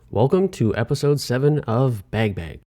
Welcome to episode 7 of Bag Bag,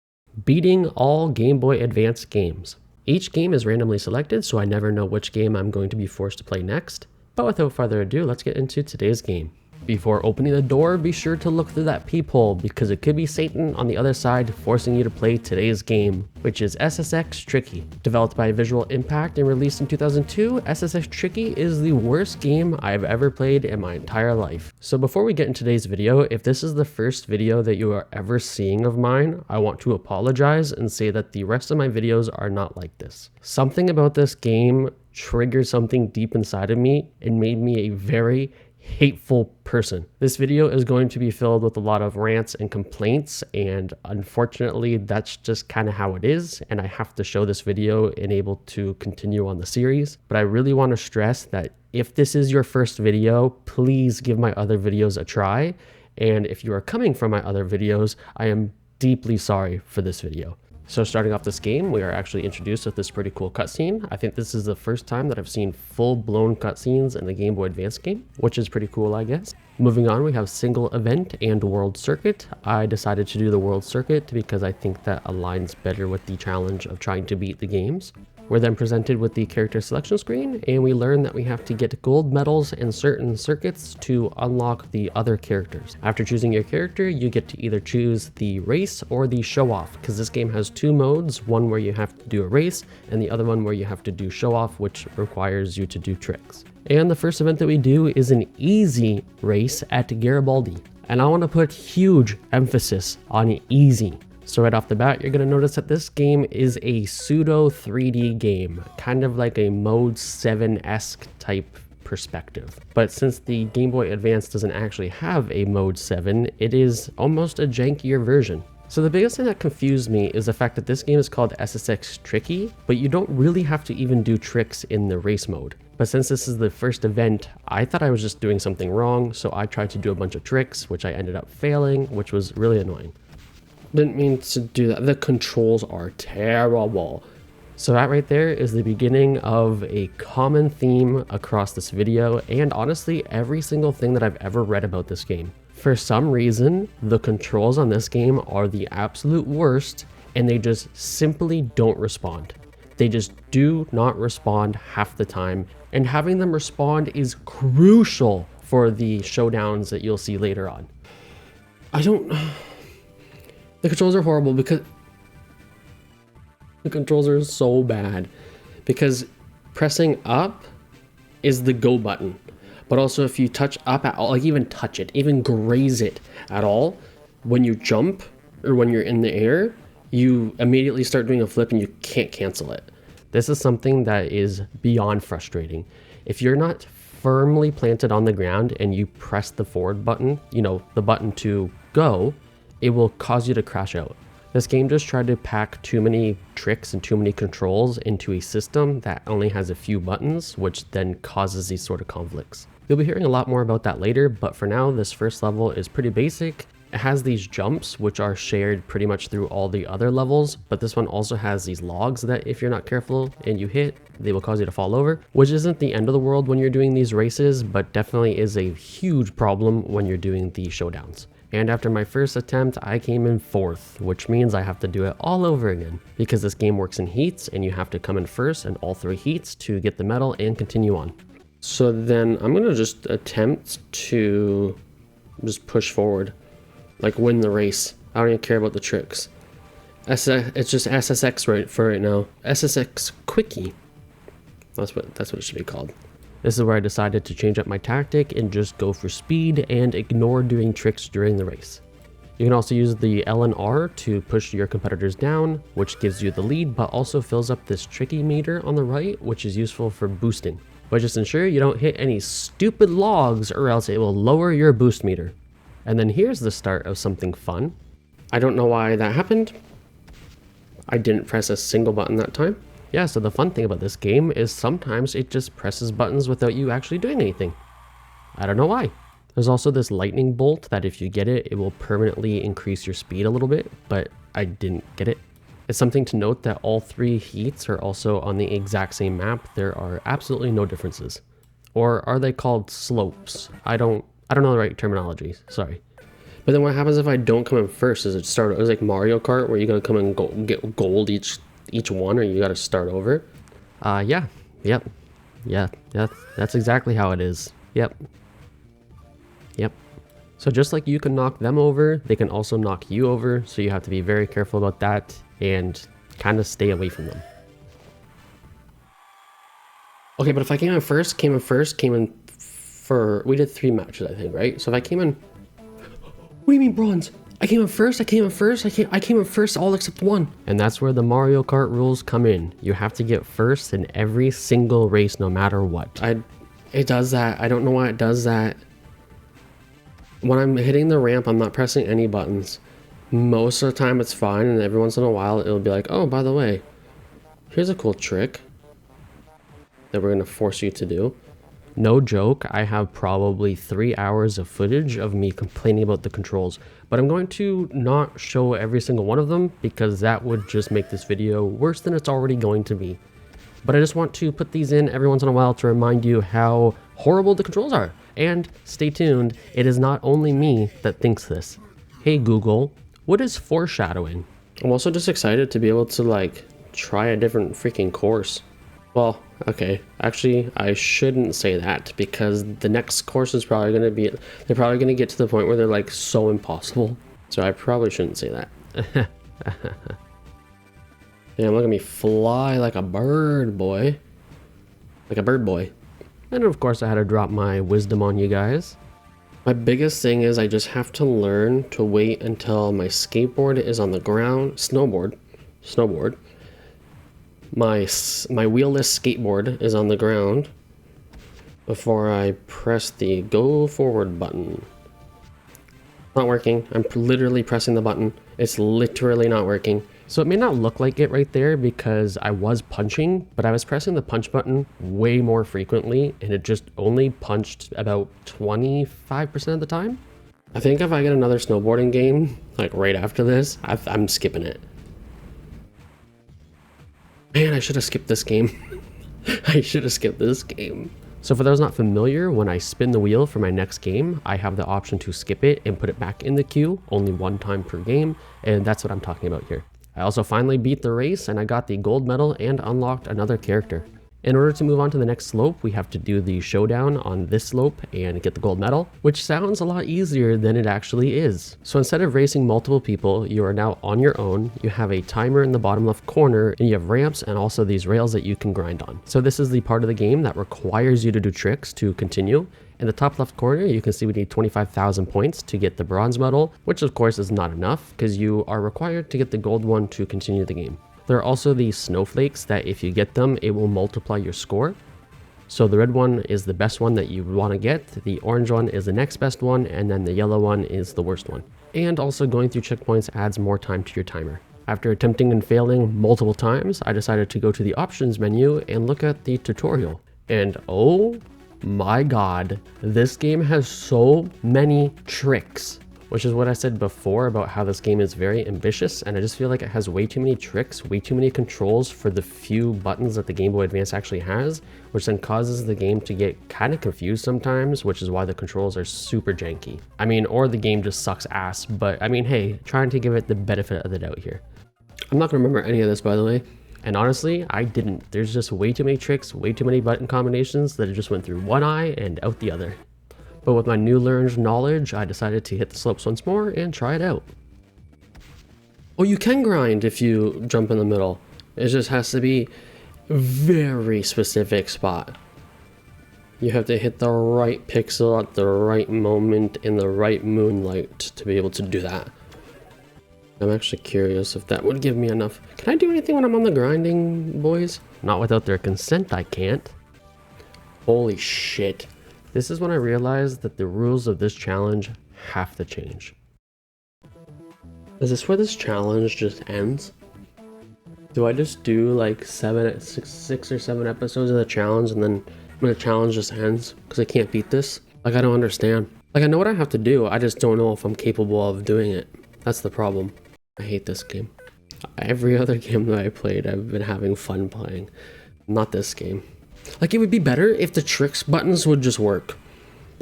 beating all Game Boy Advance games. Each game is randomly selected, so I never know which game I'm going to be forced to play next. But without further ado, let's get into today's game. Before opening the door, be sure to look through that peephole because it could be Satan on the other side forcing you to play today's game, which is SSX Tricky. Developed by Visual Impact and released in 2002, SSX Tricky is the worst game I've ever played in my entire life. So before we get into today's video, if this is the first video that you are ever seeing of mine, I want to apologize and say that the rest of my videos are not like this. Something about this game triggered something deep inside of me and made me a very hateful person. This video is going to be filled with a lot of rants and complaints, and unfortunately that's just kind of how it is, and I have to show this video and able to continue on the series. But I really want to stress that if this is your first video, please give my other videos a try, and if you are coming from my other videos, I am deeply sorry for this video. So starting off this game, we are actually introduced with this pretty cool cutscene. I think this is the first time that I've seen full-blown cutscenes in the Game Boy Advance game, which is pretty cool, I guess. Moving on, we have single event and world circuit. I decided to do the world circuit because I think that aligns better with the challenge of trying to beat the games. We're then presented with the character selection screen, and we learn that we have to get gold medals in certain circuits to unlock the other characters. After choosing your character, you get to either choose the race or the show off, because this game has two modes, one where you have to do a race and the other one where you have to do show off, which requires you to do tricks. And the first event that we do is an easy race at Garibaldi, and I want to put huge emphasis on easy. So right off the bat, you're going to notice that this game is a pseudo 3D game, kind of like a Mode 7-esque type perspective. But since the Game Boy Advance doesn't actually have a Mode 7, it is almost a jankier version. So the biggest thing that confused me is the fact that this game is called SSX Tricky, but you don't really have to even do tricks in the race mode. But since this is the first event, I thought I was just doing something wrong, so I tried to do a bunch of tricks, which I ended up failing, which was really annoying. Didn't mean to do that. The controls are terrible. So that right there is the beginning of a common theme across this video, and honestly every single thing that I've ever read about this game. For some reason, the controls on this game are the absolute worst, and they just simply don't respond. They just do not respond half the time, and having them respond is crucial for the showdowns that you'll see later on. The controls are horrible because the controls are so bad because pressing up is the go button, but also if you touch up at all, like even touch it, even graze it at all, when you jump or when you're in the air, you immediately start doing a flip and you can't cancel it. This is something that is beyond frustrating. If you're not firmly planted on the ground and you press the forward button, the button to go, it will cause you to crash out. This game just tried to pack too many tricks and too many controls into a system that only has a few buttons, which then causes these sort of conflicts. You'll be hearing a lot more about that later, but for now, this first level is pretty basic. It has these jumps, which are shared pretty much through all the other levels, but this one also has these logs that if you're not careful and you hit, they will cause you to fall over, which isn't the end of the world when you're doing these races, but definitely is a huge problem when you're doing the showdowns. And after my first attempt, I came in 4th, which means I have to do it all over again because this game works in heats and you have to come in first in all 3 heats to get the medal and continue on. So then I'm gonna just attempt to just push forward, like win the race. I don't even care about the tricks. It's just SSX for right now. SSX Quickie. That's what it should be called. This is where I decided to change up my tactic and just go for speed and ignore doing tricks during the race. You can also use the L and R to push your competitors down, which gives you the lead, but also fills up this tricky meter on the right, which is useful for boosting. But just ensure you don't hit any stupid logs or else it will lower your boost meter. And then here's the start of something fun. I don't know why that happened. I didn't press a single button that time. Yeah, so the fun thing about this game is sometimes it just presses buttons without you actually doing anything. I don't know why. There's also this lightning bolt that if you get it, it will permanently increase your speed a little bit, but I didn't get it. It's something to note that all 3 heats are also on the exact same map. There are absolutely no differences. Or are they called slopes? I don't know the right terminology, sorry. But then what happens if I don't come in first? Does it start? It was like Mario Kart where you gotta come and get gold each one, or you gotta start over. Yeah, yep, yeah, that's exactly how it is. Yep. So just like you can knock them over, they can also knock you over. So you have to be very careful about that and kind of stay away from them. Okay, but if I came in first, we did 3 matches, I think, right? So if I came in, what do you mean bronze? I came in first, I came in first all except 1. And that's where the Mario Kart rules come in. You have to get first in every single race, no matter what. It does that. I don't know why it does that. When I'm hitting the ramp, I'm not pressing any buttons. Most of the time it's fine, and every once in a while it'll be like, oh, by the way, here's a cool trick that we're going to force you to do. No joke, I have probably 3 hours of footage of me complaining about the controls, but I'm going to not show every single one of them because that would just make this video worse than it's already going to be. But I just want to put these in every once in a while to remind you how horrible the controls are. And stay tuned, it is not only me that thinks this. Hey Google, what is foreshadowing? I'm also just excited to be able to like try a different freaking course. Well, okay, actually I shouldn't say that because the next course is probably going to be, they're probably going to get to the point where they're like so impossible. So I probably shouldn't say that. Damn, look at me fly like a bird, boy. Like a bird boy. And of course I had to drop my wisdom on you guys. My biggess thing is I just have to learn to wait until my skateboard is on the ground. Snowboard. My wheelless skateboard is on the ground before I press the go forward button. Not working. I'm literally pressing the button. It's literally not working. So it may not look like it right there because I was punching, but I was pressing the punch button way more frequently and it just only punched about 25% of the time. I think if I get another snowboarding game, like right after this, I'm skipping it. Man, I should have skipped this game. I should have skipped this game. So for those not familiar, when I spin the wheel for my next game, I have the option to skip it and put it back in the queue, only 1 time per game, and that's what I'm talking about here. I also finally beat the race and I got the gold medal and unlocked another character. In order to move on to the next slope, we have to do the showdown on this slope and get the gold medal, which sounds a lot easier than it actually is. So instead of racing multiple people, you are now on your own. You have a timer in the bottom left corner and you have ramps and also these rails that you can grind on. So this is the part of the game that requires you to do tricks to continue. In the top left corner, you can see we need 25,000 points to get the bronze medal, which of course is not enough because you are required to get the gold one to continue the game. There are also these snowflakes that if you get them, it will multiply your score. So the red one is the best one that you want to get, the orange one is the next best one, and then the yellow one is the worst one. And also going through checkpoints adds more time to your timer. After attempting and failing multiple times, I decided to go to the options menu and look at the tutorial. And oh my god, this game has so many tricks, which is what I said before about how this game is very ambitious, and I just feel like it has way too many tricks, way too many controls for the few buttons that the Game Boy Advance actually has, which then causes the game to get kind of confused sometimes, which is why the controls are super janky. I mean, or the game just sucks ass, but I mean, hey, trying to give it the benefit of the doubt here. I'm not gonna remember any of this, by the way. And honestly, I didn't. There's just way too many tricks, way too many button combinations that it just went through one eye and out the other. But with my new learned knowledge, I decided to hit the slopes once more and try it out. Oh, you can grind if you jump in the middle. It just has to be a very specific spot. You have to hit the right pixel at the right moment in the right moonlight to be able to do that. I'm actually curious if that would give me enough. Can I do anything when I'm on the grinding, boys? Not without their consent, I can't. Holy shit. This is when I realized that the rules of this challenge have to change. Is this where this challenge just ends? Do I just do like 6 or 7 episodes of the challenge and then the challenge just ends because I can't beat this? Like, I don't understand. Like, I know what I have to do, I just don't know if I'm capable of doing it. That's the problem. I hate this game. Every other game that I played, I've been having fun playing. Not this game. Like, it would be better if the tricks buttons would just work.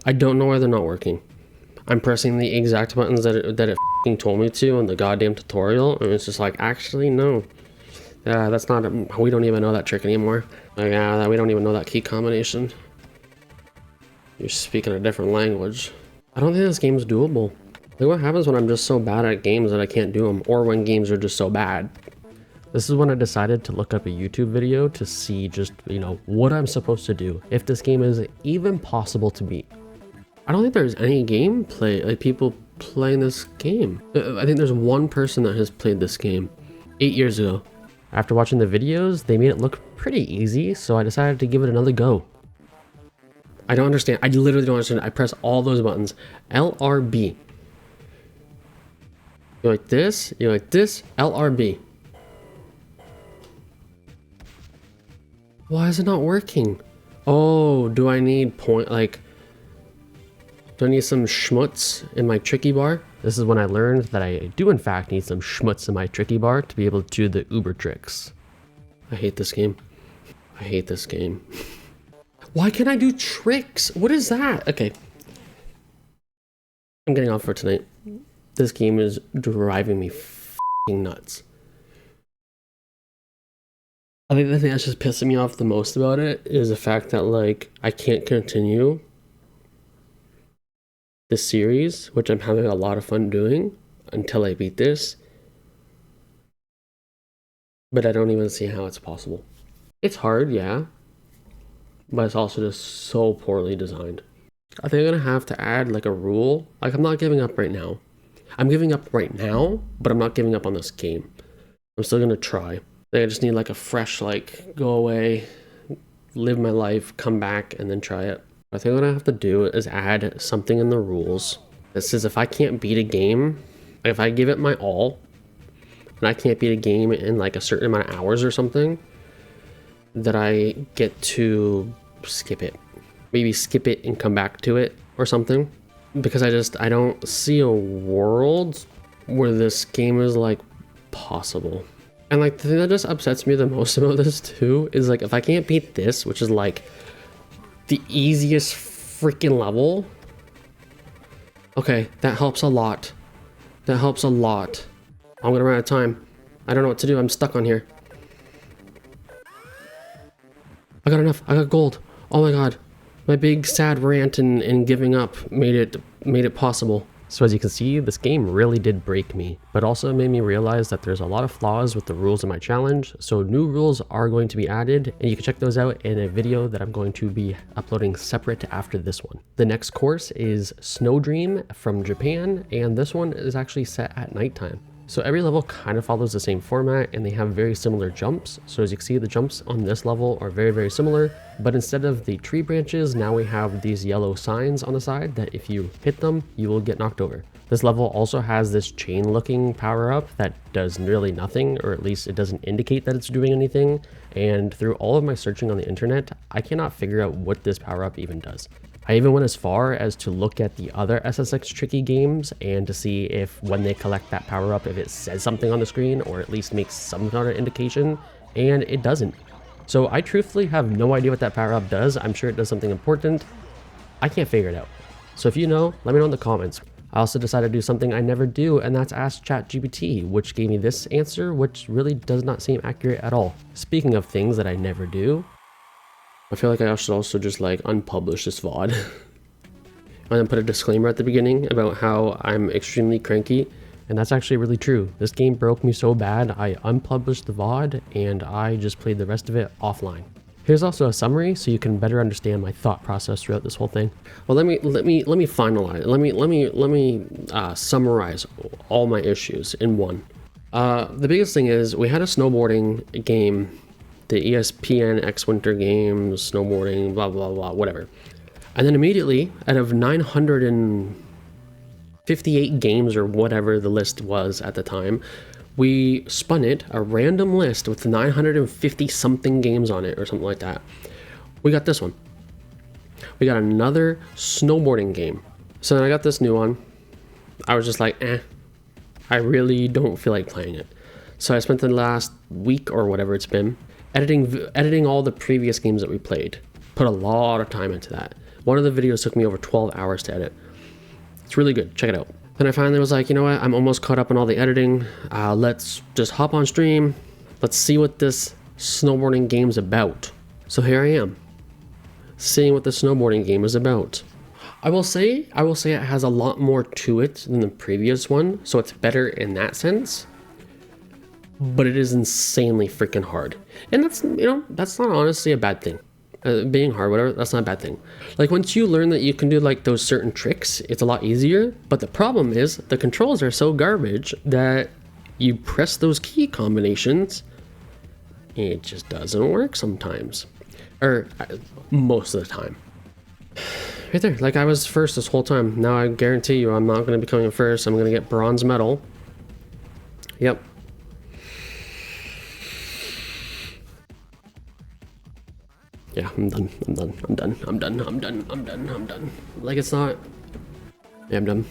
I don't know why they're not working. I'm pressing the exact buttons that it f***ing told me to in the goddamn tutorial, and it's just like, actually, no. That's not, we don't even know that trick anymore. Like, we don't even know that key combination. You're speaking a different language. I don't think this game's doable. Like, what happens when I'm just so bad at games that I can't do them, or when games are just so bad? This is when I decided to look up a YouTube video to see just, you know, what I'm supposed to do, if this game is even possible to beat. I don't think there's any gameplay, like people playing this game. I think there's one person that has played this game 8 years ago. After watching the videos, they made it look pretty easy, so I decided to give it another go. I don't understand. I literally don't understand. I press all those buttons. LRB. You like this, LRB. Why is it not working? Oh, do I need do I need some schmutz in my tricky bar? This is when I learned that I do in fact need some schmutz in my tricky bar to be able to do the uber tricks. I hate this game. I hate this game. Why can't I do tricks? What is that? Okay. I'm getting off for tonight. This game is driving me f***ing nuts. I think the thing that's just pissing me off the most about it is the fact that, like, I can't continue this series, which I'm having a lot of fun doing, until I beat this. But I don't even see how it's possible. It's hard, yeah, but it's also just so poorly designed. I think I'm gonna have to add like a rule. Like, I'm not giving up right now. I'm giving up right now, but I'm not giving up on this game. I'm still gonna try. I just need like a fresh, like, go away, live my life, come back, and then try it. I think what I have to do is add something in the rules that says if I can't beat a game, if I give it my all, and I can't beat a game in like a certain amount of hours or something, that I get to skip it. Maybe skip it and come back to it or something. Because I don't see a world where this game is like possible. And like the thing that just upsets me the most about this too is like if I can't beat this, which is like the easiest freaking level. Okay, that helps a lot. That helps a lot. I'm gonna run out of time. I don't know what to do. I'm stuck on here. I got enough. I got gold. Oh my god. My big sad rant and giving up made it possible. So as you can see, this game really did break me, but also made me realize that there's a lot of flaws with the rules in my challenge, so new rules are going to be added, and you can check those out in a video that I'm going to be uploading separate after this one. The next course is Snowdream from Japan, and this one is actually set at nighttime. So every level kind of follows the same format, and they have very similar jumps. So as you can see, the jumps on this level are very, very similar, but instead of the tree branches, now we have these yellow signs on the side that if you hit them, you will get knocked over. This level also has this chain looking power up that does really nothing, or at least it doesn't indicate that it's doing anything. And through all of my searching on the internet, I cannot figure out what this power up even does. I even went as far as to look at the other SSX Tricky games and to see if when they collect that power up, if it says something on the screen or at least makes some kind of indication, and it doesn't. So I truthfully have no idea what that power up does. I'm sure it does something important. I can't figure it out. So if you know, let me know in the comments. I also decided to do something I never do, and that's ask ChatGPT, which gave me this answer, which really does not seem accurate at all. Speaking of things that I never do, I feel like I should also just like unpublish this VOD and then put a disclaimer at the beginning about how I'm extremely cranky, and that's actually really true. This game broke me so bad I unpublished the VOD and I just played the rest of it offline. Here's also a summary so you can better understand my thought process throughout this whole thing. Well, let me finalize. Let me summarize all my issues in one. The biggest thing is we had a snowboarding game. The ESPN X Winter Games, snowboarding, blah, blah, blah, whatever. And then immediately, out of 958 games or whatever the list was at the time, we spun it, a random list with 950 something games on it or something like that. We got this one. We got another snowboarding game. So then I got this new one. I was just like, I really don't feel like playing it. So I spent the last week or whatever it's been editing all the previous games that we played. Put a lot of time into that. One of the videos took me over 12 hours to edit. It's really good. Check it out. Then I finally was like, you know what? I'm almost caught up on all the editing. Let's just hop on stream. Let's see what this snowboarding game's about. So here I am, seeing what the snowboarding game is about. I will say it has a lot more to it than the previous one, so it's better in that sense. But it is insanely freaking hard. And that's, you know, that's not honestly a bad thing. Being hard, whatever, that's not a bad thing. Like once you learn that you can do like those certain tricks, it's a lot easier. But the problem is the controls are so garbage that you press those key combinations, it just doesn't work sometimes. Or most of the time. Right there, like I was first this whole time. Now I guarantee you I'm not going to be coming first. I'm going to get bronze medal. Yep. Yeah, I'm done. Like it's not... Yeah, I'm done.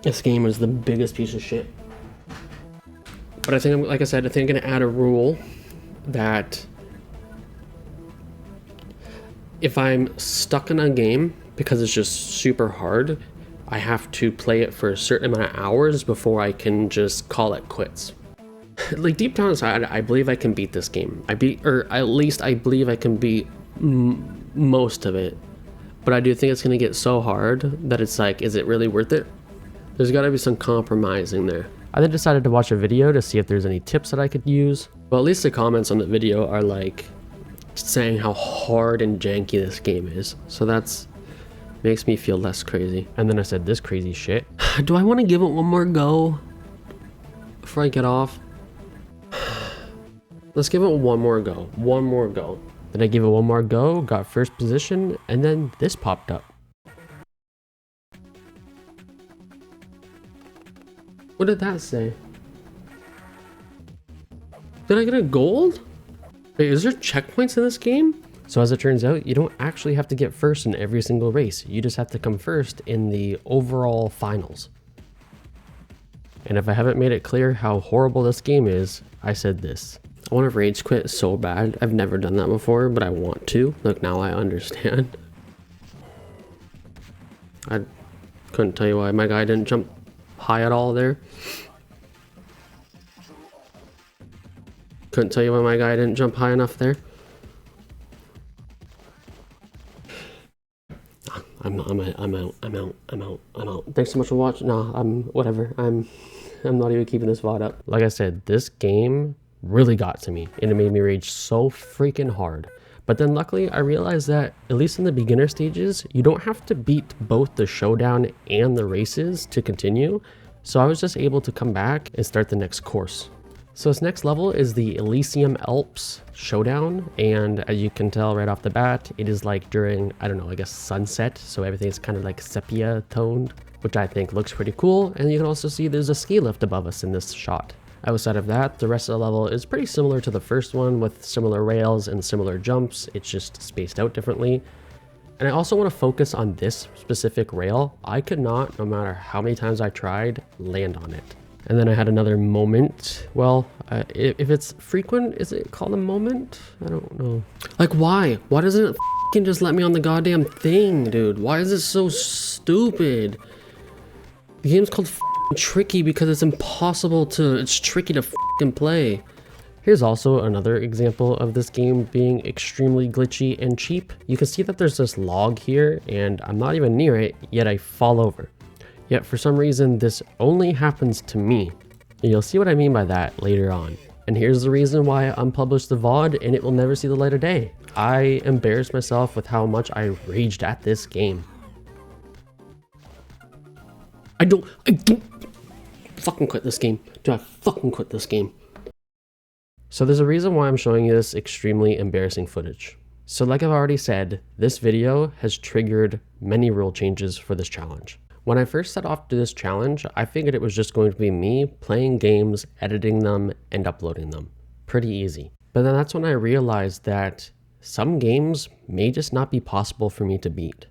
This game is the biggest piece of shit. But I think, like I said, I think I'm going to add a rule that if I'm stuck in a game because it's just super hard, I have to play it for a certain amount of hours before I can just call it quits. Like deep down inside, I believe I can beat this game. Or at least I believe I can beat most of it. But I do think it's gonna get so hard that it's like, is it really worth it? There's gotta be some compromising there. I then decided to watch a video to see if there's any tips that I could use. Well, at least the comments on the video are like saying how hard and janky this game is. So that's makes me feel less crazy. And then I said this crazy shit. Do I want to give it one more go before I get off? Let's give it one more go. One more go. Then I gave it one more go, got first position, and then this popped up. What did that say? Did I get a gold? Wait, is there checkpoints in this game? So as it turns out, you don't actually have to get first in every single race. You just have to come first in the overall finals. And if I haven't made it clear how horrible this game is, I said this. I want to rage quit so bad. I've never done that before, but I want to. Look, now I understand. I couldn't tell you why my guy didn't jump high at all there. Couldn't tell you why my guy didn't jump high enough there. I'm out. Thanks so much for watching. No, whatever. I'm not even keeping this VOD up. Like I said, this game really got to me and it made me rage so freaking hard. But then luckily I realized that at least in the beginner stages, you don't have to beat both the showdown and the races to continue. So I was just able to come back and start the next course. So this next level is the Elysium Alps Showdown, and as you can tell right off the bat, it is like during, I don't know, I guess sunset, so everything's kind of like sepia toned, which I think looks pretty cool. And you can also see there's a ski lift above us in this shot. Outside of that, the rest of the level is pretty similar to the first one with similar rails and similar jumps. It's just spaced out differently. And I also want to focus on this specific rail. I could not, no matter how many times I tried, land on it. And then I had another moment. Well, if it's frequent, is it called a moment? I don't know. Like, why? Why doesn't it f***ing just let me on the goddamn thing, dude? Why is it so stupid? The game's called f***ing Tricky because it's impossible to... It's tricky to f***ing play. Here's also another example of this game being extremely glitchy and cheap. You can see that there's this log here, and I'm not even near it, yet I fall over. Yet for some reason, this only happens to me. And you'll see what I mean by that later on. And here's the reason why I unpublished the VOD and it will never see the light of day. I embarrassed myself with how much I raged at this game. I don't fucking quit this game. Do I fucking quit this game? So there's a reason why I'm showing you this extremely embarrassing footage. So like I've already said, this video has triggered many rule changes for this challenge. When I first set off to this challenge, I figured it was just going to be me playing games, editing them, and uploading them. Pretty easy. But then that's when I realized that some games may just not be possible for me to beat.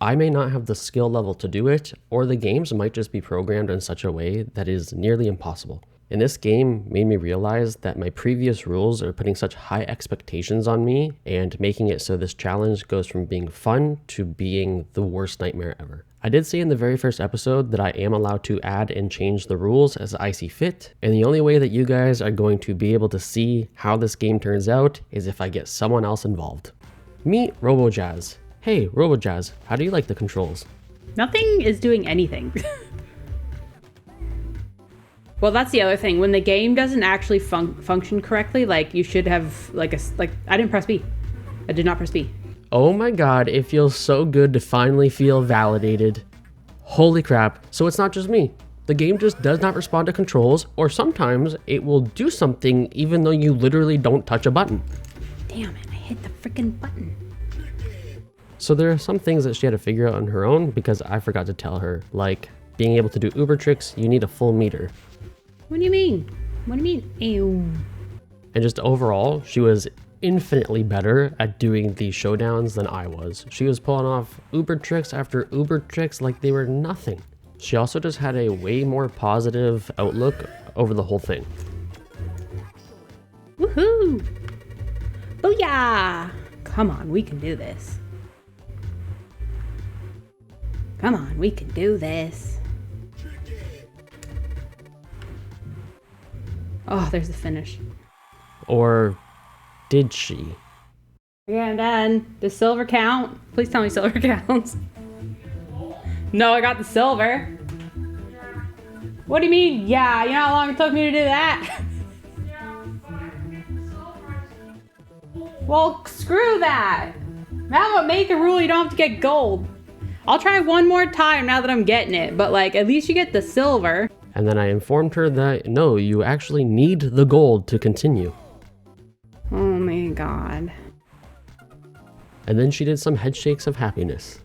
I may not have the skill level to do it, or the games might just be programmed in such a way that is nearly impossible. And this game made me realize that my previous rules are putting such high expectations on me and making it so this challenge goes from being fun to being the worst nightmare ever. I did say in the very first episode that I am allowed to add and change the rules as I see fit, and the only way that you guys are going to be able to see how this game turns out is if I get someone else involved. Meet RoboJaz. Hey, RoboJaz, how do you like the controls? Nothing is doing anything. Well, that's the other thing. When the game doesn't actually function correctly, like you should have I didn't press B. I did not press B. Oh my god, it feels so good to finally feel validated. Holy crap, so it's not just me. The game just does not respond to controls, or sometimes it will do something even though you literally don't touch a button. Damn it, I hit the freaking button. So there are some things that she had to figure out on her own because I forgot to tell her, like being able to do Uber tricks, you need a full meter. What do you mean? What do you mean? Ew. And just overall, she was infinitely better at doing these showdowns than I was. She was pulling off Uber tricks after Uber tricks like they were nothing. She also just had a way more positive outlook over the whole thing. Woohoo! Booyah! Come on, we can do this. Come on, we can do this. Oh, there's the finish. Or did she? Yeah, and then the silver count. Please tell me silver counts. No, I got the silver. What do you mean? Yeah, you know how long it took me to do that? Well, screw that. How about make a rule you don't have to get gold? I'll try one more time now that I'm getting it, but like at least you get the silver. And then I informed her that no, you actually need the gold to continue. Oh my god. And then she did some head shakes of happiness.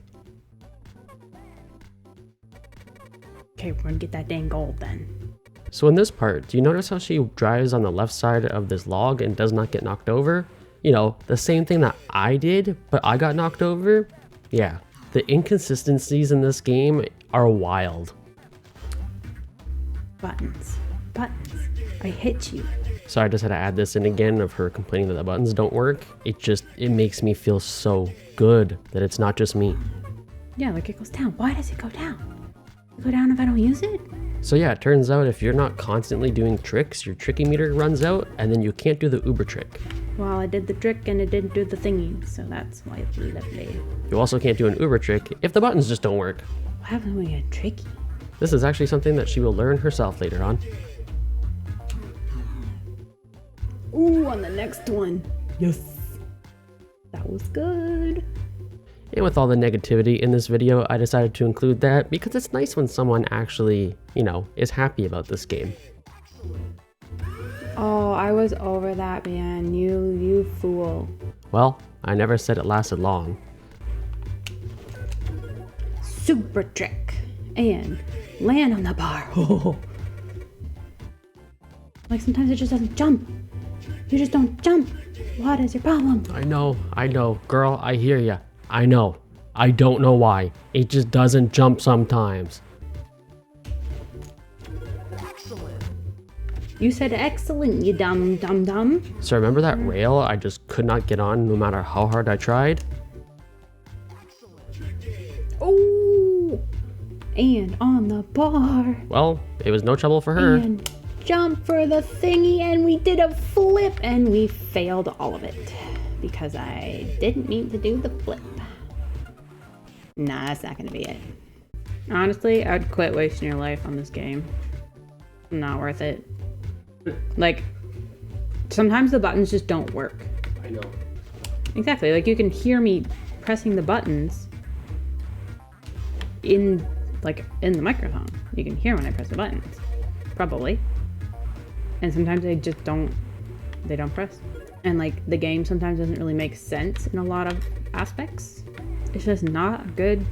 Okay, we're gonna get that dang gold then. So in this part, do you notice how she drives on the left side of this log and does not get knocked over? You know, the same thing that I did, but I got knocked over? Yeah, the inconsistencies in this game are wild. Buttons. I hit you. So I just had to add this in again of her complaining that the buttons don't work. It makes me feel so good that it's not just me. Yeah, like it goes down. Why does it go down? Go down if I don't use it? So yeah, it turns out if you're not constantly doing tricks, your tricky meter runs out and then you can't do the Uber trick. Well, I did the trick and it didn't do the thingy, so that's why it's lovely. You also can't do an Uber trick if the buttons just don't work. What happens when we get tricky? This is actually something that she will learn herself later on. Ooh, on the next one. Yes. That was good. And with all the negativity in this video, I decided to include that because it's nice when someone actually, you know, is happy about this game. Oh, I was over that, man. You fool. Well, I never said it lasted long. Super trick. And land on the bar. Like sometimes it just doesn't jump. You just don't jump. What is your problem? I know. Girl, I hear ya. I know. I don't know why. It just doesn't jump sometimes. You said excellent, you dumb. So remember that rail I just could not get on no matter how hard I tried? Oh! And on the bar. Well, it was no trouble for her. And jump for the thingy, and we did a flip, and we failed all of it. Because I didn't mean to do the flip. Nah, that's not gonna be it. Honestly, I'd quit wasting your life on this game. Not worth it. Like, sometimes the buttons just don't work. I know. Exactly, like you can hear me pressing the buttons in the microphone. You can hear when I press the buttons, probably. And sometimes they just don't press. And like the game sometimes doesn't really make sense in a lot of aspects. It's just not a good,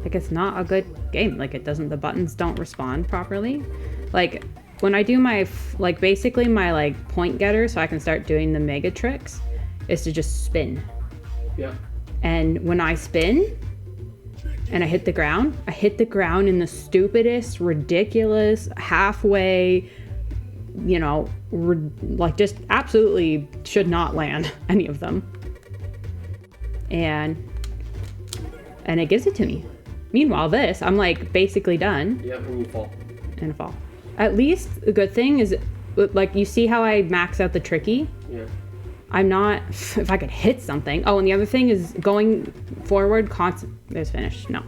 it's not a good game. Like the buttons don't respond properly. Like when I do my, basically my point getter so I can start doing the mega tricks is to just spin. Yeah. And when I spin and I hit the ground in the stupidest, ridiculous, halfway, just absolutely should not land any of them. And and it gives it to me. Meanwhile, this, I'm like basically done. Yeah, when you fall. And a fall. At least the good thing is, like, you see how I max out the tricky? Yeah. I'm not, if I could hit something. Oh, and the other thing is going forward it's finished. No.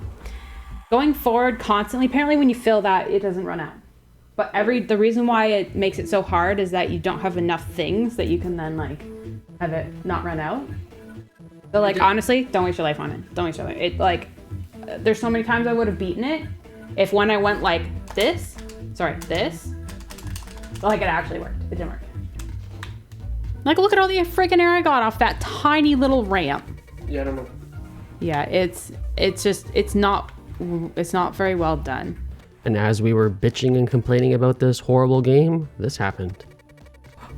Going forward constantly, apparently when you fill that, it doesn't run out. But the reason why it makes it so hard is that you don't have enough things that you can then, like, have it not run out. So, like, honestly, don't waste your life on it. Don't waste your life. It, like, there's so many times I would have beaten it if when I went like this, like it actually worked. It didn't work. Like, look at all the freaking air I got off that tiny little ramp. Yeah, I don't know. Yeah, it's not very well done. And as we were bitching and complaining about this horrible game, this happened.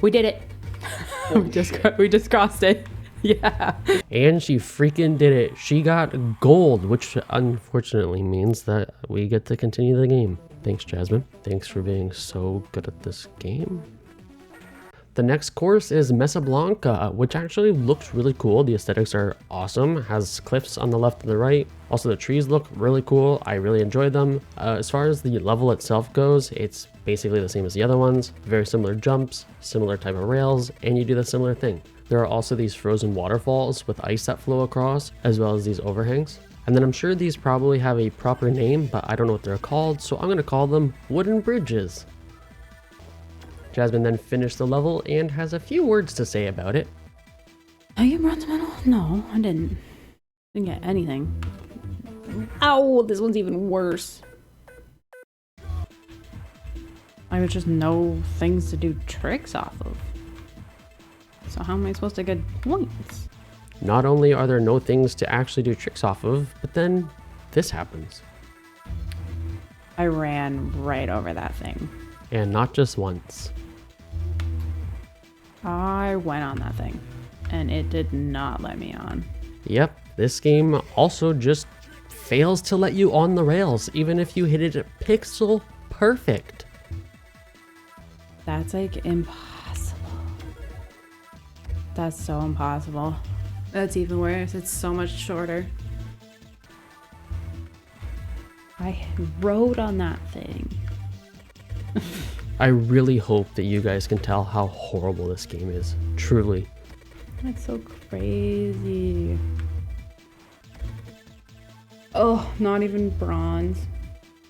We did it. we just crossed it. Yeah. And she freaking did it. She got gold, which unfortunately means that we get to continue the game. Thanks, Jasmine. Thanks for being so good at this game. The next course is Mesablanca, which actually looks really cool. The aesthetics are awesome. Has cliffs on the left and the right. Also, the trees look really cool. I really enjoyed them. As far as the level itself goes, it's basically the same as the other ones. Very similar jumps, similar type of rails, and you do the similar thing. There are also these frozen waterfalls with ice that flow across, as well as these overhangs. And then I'm sure these probably have a proper name, but I don't know what they're called, so I'm going to call them wooden bridges. Jasmine then finished the level and has a few words to say about it. Are you bronze medal? No, I didn't. Didn't get anything. Ow, this one's even worse. I would just know things to do tricks off of. So how am I supposed to get points? Not only are there no things to actually do tricks off of, but then this happens. I ran right over that thing. And not just once. I went on that thing, and it did not let me on. Yep, this game also just fails to let you on the rails, even if you hit it pixel perfect. That's like impossible. That's so impossible. That's even worse. It's so much shorter. I rode on that thing. I really hope that you guys can tell how horrible this game is. Truly. That's so crazy. Oh, not even bronze.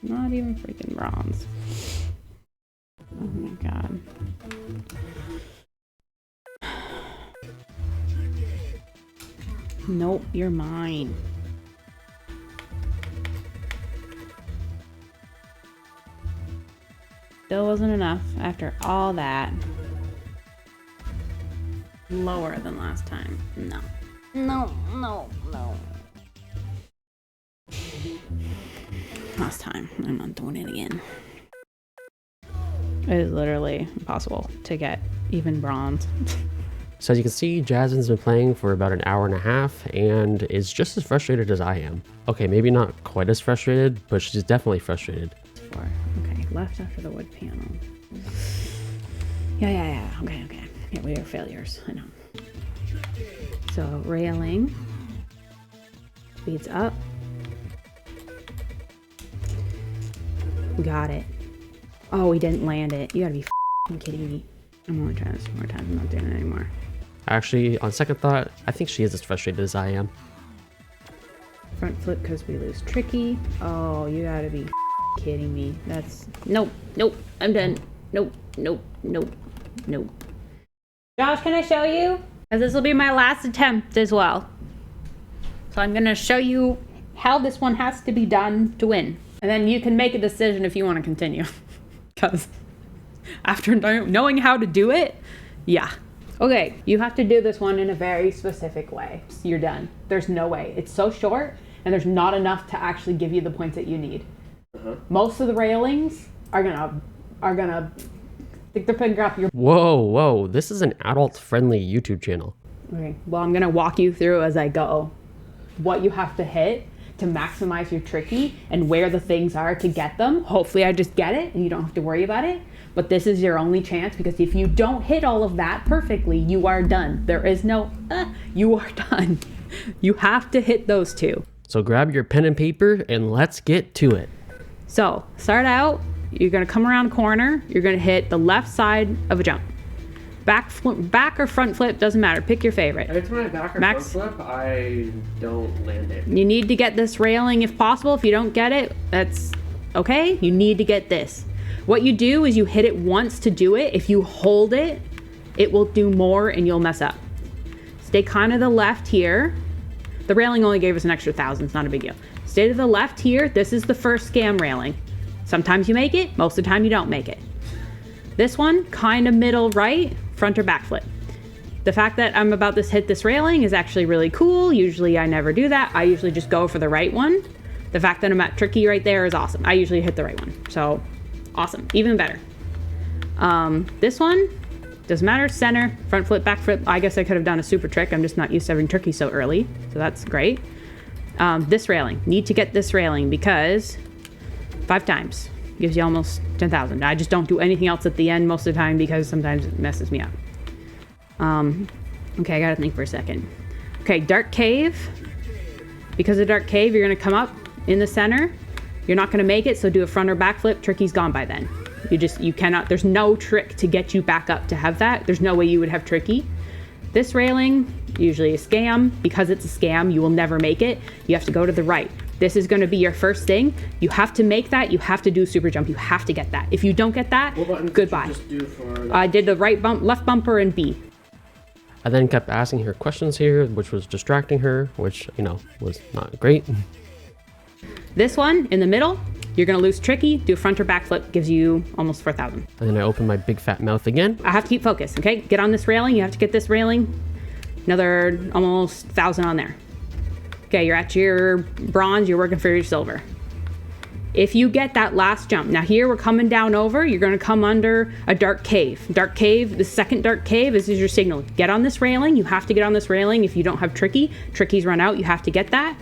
Not even freaking bronze. Oh my god. Nope, you're mine. Still wasn't enough after all that. Lower than last time. No. No, no, no. Last time. I'm not doing it again. It is literally impossible to get even bronze. So as you can see, Jasmine's been playing for about an hour and a half and is just as frustrated as I am. Okay, maybe not quite as frustrated, but she's definitely frustrated. Okay, left after the wood panel. Yeah. Okay. Yeah, we are failures. I know. So railing speeds up. Got it. Oh, we didn't land it. You gotta be kidding me. I'm only trying this one more time. I'm not doing it anymore. Actually, on second thought, I think she is as frustrated as I am. Front flip because we lose tricky. Oh, you gotta be kidding me. That's nope. I'm done. Nope. Josh, can I show you? Because this will be my last attempt as well. So I'm gonna show you how this one has to be done to win, and then you can make a decision if you want to continue. Because after knowing how to do it, yeah. Okay, you have to do this one in a very specific way. You're done. There's no way. It's so short, and there's not enough to actually give you the points that you need. Most of the railings are gonna stick their finger up your. Whoa! This is an adult-friendly YouTube channel. Okay. Well, I'm gonna walk you through as I go what you have to hit to maximize your tricky and where the things are to get them. Hopefully, I just get it and you don't have to worry about it. But this is your only chance, because if you don't hit all of that perfectly, you are done. There is no, you are done. You have to hit those two. So grab your pen and paper and let's get to it. So start out, you're gonna come around the corner, you're gonna hit the left side of a jump. Back or front flip, doesn't matter, pick your favorite. Every time I back or front flip, I don't land it. You need to get this railing if possible. If you don't get it, that's okay. You need to get this. What you do is you hit it once to do it. If you hold it, it will do more and you'll mess up. Stay kind of the left here. The railing only gave us an extra 1,000, it's not a big deal. Stay to the left here. This is the first scam railing. Sometimes you make it, most of the time you don't make it. This one, kind of middle right, front or back flip. The fact that I'm about to hit this railing is actually really cool. Usually I never do that. I usually just go for the right one. The fact that I'm at tricky right there is awesome. I usually hit the right one, so awesome, even better. This one, doesn't matter, center, front flip, back flip. I guess I could have done a super trick. I'm just not used to having tricky so early, so that's great. This railing, need to get this railing because 5 times gives you almost 10,000. I just don't do anything else at the end most of the time because sometimes it messes me up. Okay, I gotta think for a second. Okay, dark cave. Because of dark cave, you're gonna come up in the center. You're not gonna make it, so do a front or back flip. Tricky's gone by then. You cannot, there's no trick to get you back up to have that. There's no way you would have tricky. This railing, usually a scam. Because it's a scam, you will never make it. You have to go to the right. This is going to be your first thing. You have to make that. You have to do super jump. You have to get that. If you don't get that, goodbye. I did the right bump, left bumper, and B. I then kept asking her questions here, which was distracting her, which, you know, was not great. This one, in the middle, you're going to lose tricky. Do a front or back flip. Gives you almost 4,000. And then I opened my big fat mouth again. I have to keep focused, okay? Get on this railing. You have to get this railing. Another almost 1,000 on there. Okay, you're at your bronze, you're working for your silver. If you get that last jump, now here we're coming down over, you're gonna come under a dark cave. Dark cave, the second dark cave, this is your signal. Get on this railing, you have to get on this railing if you don't have tricky. Tricky's run out, you have to get that.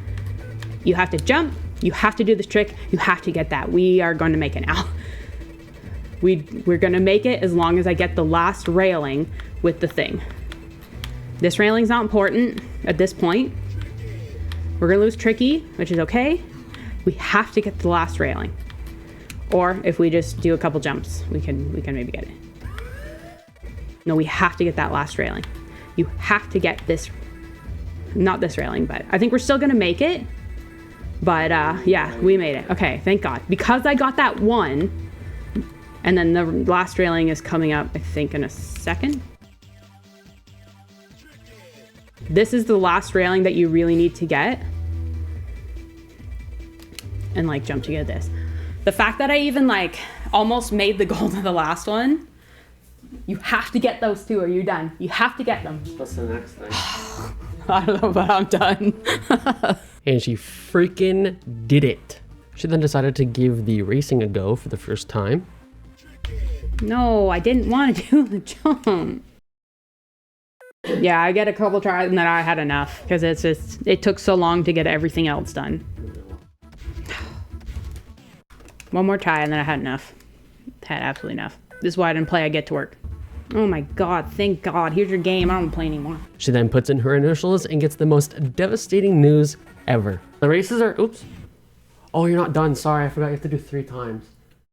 You have to jump, you have to do this trick, you have to get that. We are gonna make it now. We're gonna make it as long as I get the last railing with the thing. This railing's not important at this point. We're gonna lose tricky, which is okay. We have to get the last railing. Or if we just do a couple jumps, we can maybe get it. No, we have to get that last railing. You have to get this, not this railing, but I think we're still gonna make it. But yeah, we made it. Okay, thank God. Because I got that one, and then the last railing is coming up, I think, in a second. This is the last railing that you really need to get. And like jump to get this. The fact that I even like almost made the goal to the last one, you have to get those two or you're done. You have to get them. What's the next thing? I don't know, but I'm done. And she freaking did it. She then decided to give the racing a go for the first time. No, I didn't want to do the jump. Yeah, I get a couple tries and then I had enough because it took so long to get everything else done. One more try and then I had enough. Had absolutely enough. This is why I didn't play. I get to work. Oh my God, thank God. Here's your game. I don't play anymore. She then puts in her initials and gets the most devastating news ever. The races are, oops. Oh, you're not done. Sorry, I forgot you have to do 3 times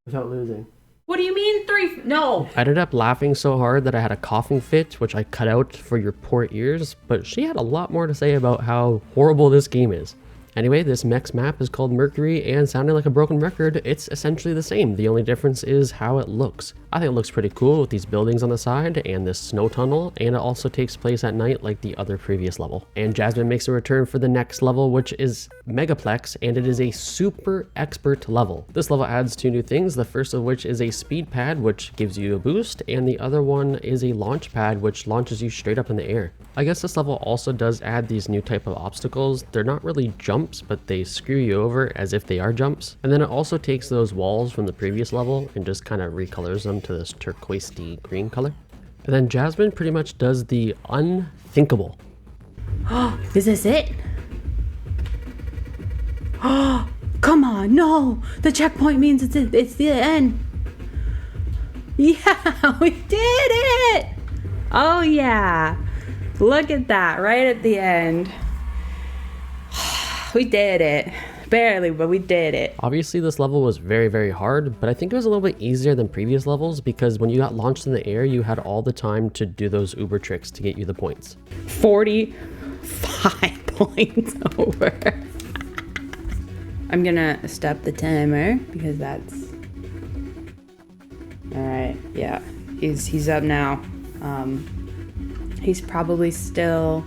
without losing. What do you mean 3? No. I ended up laughing so hard that I had a coughing fit, which I cut out for your poor ears, but she had a lot more to say about how horrible this game is. Anyway, this next map is called Mercury, and sounding like a broken record, it's essentially the same. The only difference is how it looks. I think it looks pretty cool with these buildings on the side and this snow tunnel, and it also takes place at night like the other previous level. And Jasmine makes a return for the next level, which is Megaplex, and it is a super expert level. This level adds 2 new things, the first of which is a speed pad, which gives you a boost, and the other one is a launch pad, which launches you straight up in the air. I guess this level also does add these new type of obstacles. They're not really jumps, but they screw you over as if they are jumps. And then it also takes those walls from the previous level and just kind of recolors them to this turquoisey green color. And then Jasmine pretty much does the unthinkable. Oh, is this it? Oh, come on, no! The checkpoint means it's the end. Yeah, we did it! Oh yeah. Look at that, right at the end. We did it. Barely, but we did it. Obviously, this level was very, very hard, but I think it was a little bit easier than previous levels because when you got launched in the air, you had all the time to do those Uber tricks to get you the points. 45 points over. I'm gonna stop the timer because that's... All right, yeah, he's up now. He's probably still...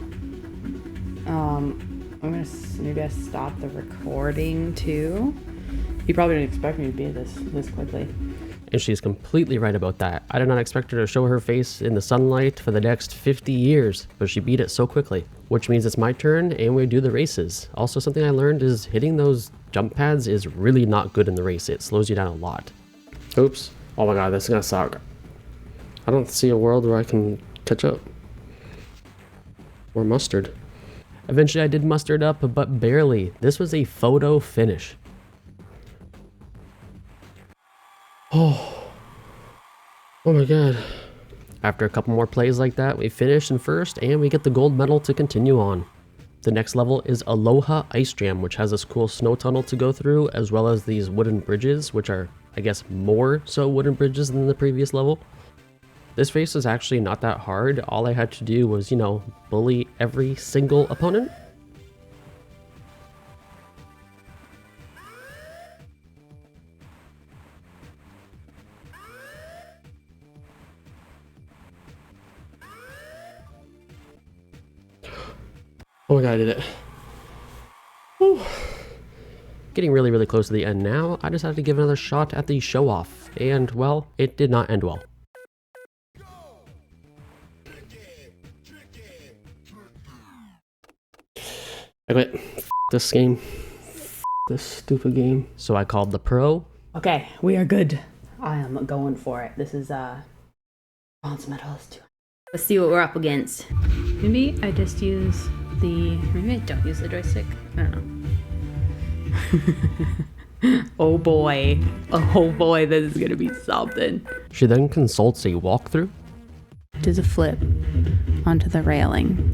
maybe I stop the recording too. You probably didn't expect me to be this quickly. And she's completely right about that. I did not expect her to show her face in the sunlight for the next 50 years, but she beat it so quickly. Which means it's my turn and we do the races. Also, something I learned is hitting those jump pads is really not good in the race. It slows you down a lot. Oops. Oh my god, this is gonna suck. I don't see a world where I can catch up. Or mustard. Eventually I did muster it up, but barely. This was a photo finish. Oh my god. After a couple more plays like that, we finish in first and we get the gold medal to continue on. The next level is Aloha Ice Jam, which has this cool snow tunnel to go through, as well as these wooden bridges, which are, I guess, more so wooden bridges than the previous level. This race is actually not that hard. All I had to do was, you know, bully every single opponent. Oh my god, I did it. Whew. Getting really, really close to the end now. I decided to give another shot at the show off. And, well, it did not end well. I quit. This game. This stupid game. So I called the pro. Okay, we are good. I am going for it. This is bronze medalist. Let's see what we're up against. Maybe I just use maybe I don't use the joystick. I don't know. Oh boy, this is gonna be something. She then consults a walkthrough. Does a flip onto the railing.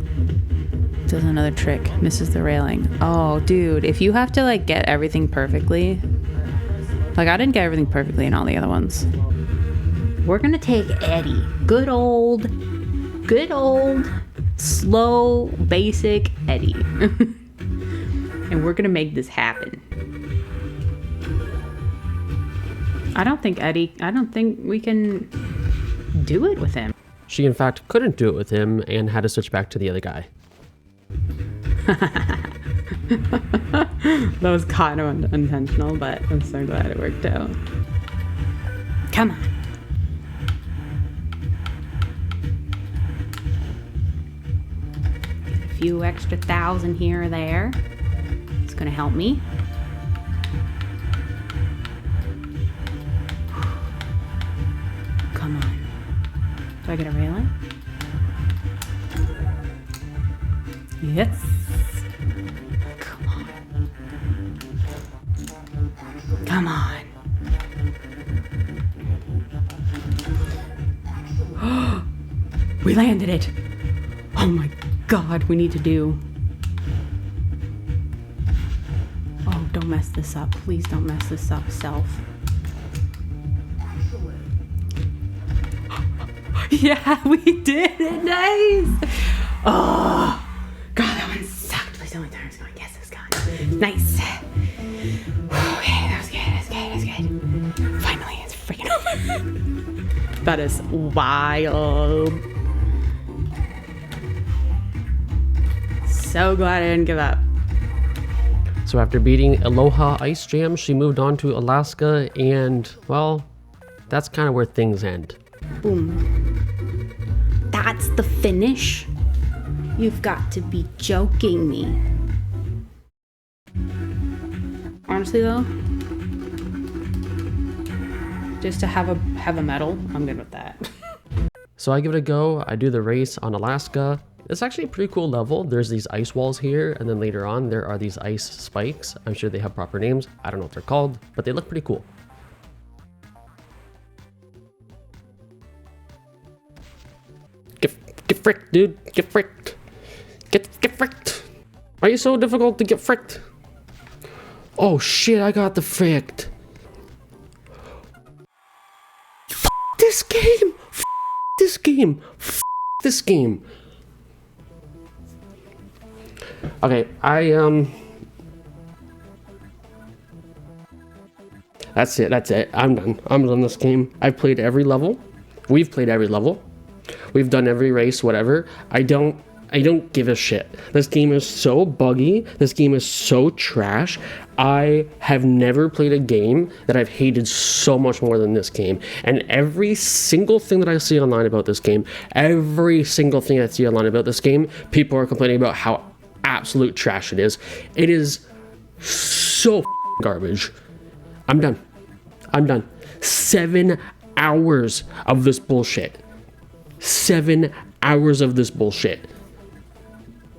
Does another trick, misses the railing. Oh, dude, if you have to like get everything perfectly, like I didn't get everything perfectly in all the other ones. We're gonna take Eddie, good old, slow, basic Eddie, and we're gonna make this happen. I don't think we can do it with him. She in fact couldn't do it with him and had to switch back to the other guy. That was kind of unintentional, but I'm so glad it worked out. Come on. Get a few extra 1,000 here or there. It's gonna help me. Come on. Do I get a railing? Yes. Come on. Come on. We landed it. Oh my god, we need to do... Oh, don't mess this up. Please don't mess this up, self. Yeah, we did it. Nice. Oh. God, that one sucked. Please don't let timer's going. Yes, it's gone. Nice. Okay, that was good. Finally, it's freaking over. That is wild. So glad I didn't give up. So after beating Aloha Ice Jam, she moved on to Alaska and, well, that's kind of where things end. Boom. That's the finish? You've got to be joking me. Honestly though, just to have a medal, I'm good with that. So I give it a go. I do the race on Alaska. It's actually a pretty cool level. There's these ice walls here, and then later on there are these ice spikes. I'm sure they have proper names. I don't know what they're called, but they look pretty cool. Get fricked, dude. Get fricked. Get fricked. Are you so difficult to get fricked? Oh shit, I got the fricked. This game! This game! This game! Okay, That's it. I'm done this game. I've played every level. We've played every level. We've done every race, whatever. I don't give a shit. This game is so buggy. This game is so trash. I have never played a game that I've hated so much more than this game. And every single thing that I see online about this game, people are complaining about how absolute trash it is. It is so garbage. I'm done. 7 hours of this bullshit. 7 hours of this bullshit.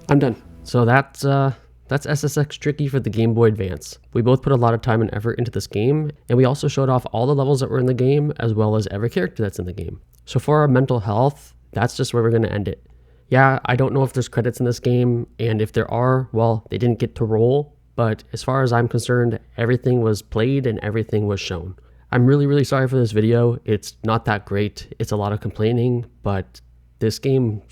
I'm done. So that's SSX Tricky for the Game Boy Advance. We both put a lot of time and effort into this game, and we also showed off all the levels that were in the game, as well as every character that's in the game. So for our mental health, that's just where we're going to end it. Yeah, I don't know if there's credits in this game, and if there are, well, they didn't get to roll, but as far as I'm concerned, everything was played and everything was shown. I'm really sorry for this video. It's not that great. It's a lot of complaining, but this game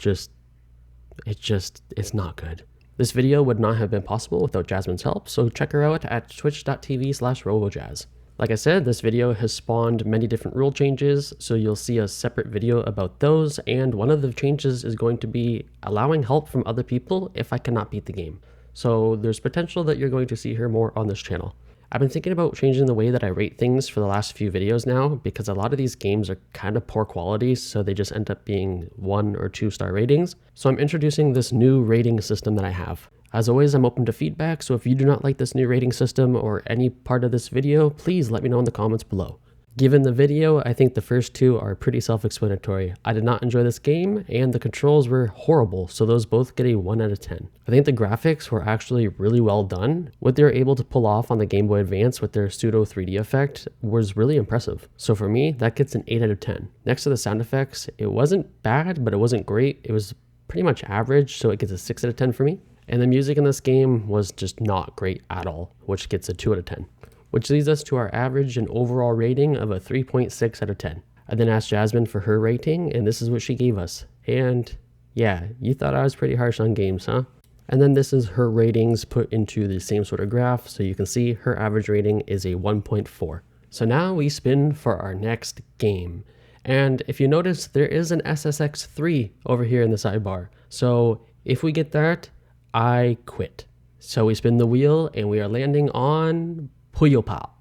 it's not good. This video would not have been possible without Jasmine's help, so check her out at twitch.tv/RoboJaz. Like I said, this video has spawned many different rule changes, so you'll see a separate video about those, and one of the changes is going to be allowing help from other people if I cannot beat the game. So there's potential that you're going to see her more on this channel. I've been thinking about changing the way that I rate things for the last few videos now, because a lot of these games are kind of poor quality, so they just end up being 1 or 2 star ratings. So I'm introducing this new rating system that I have. As always, I'm open to feedback, so if you do not like this new rating system or any part of this video, please let me know in the comments below. Given the video, I think the first 2 are pretty self-explanatory. I did not enjoy this game, and the controls were horrible, so those both get a 1 out of 10. I think the graphics were actually really well done. What they were able to pull off on the Game Boy Advance with their pseudo 3D effect was really impressive. So for me, that gets an 8 out of 10. Next to the sound effects, it wasn't bad, but it wasn't great. It was pretty much average, so it gets a 6 out of 10 for me. And the music in this game was just not great at all, which gets a 2 out of 10. Which leads us to our average and overall rating of a 3.6 out of 10. I then asked Jasmine for her rating, and this is what she gave us. And yeah, you thought I was pretty harsh on games, huh? And then this is her ratings put into the same sort of graph, so you can see her average rating is a 1.4. So now we spin for our next game. And if you notice, there is an SSX 3 over here in the sidebar. So if we get that, I quit. So we spin the wheel, and we are landing on Puyo Pop.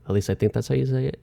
At least I think that's how you say it.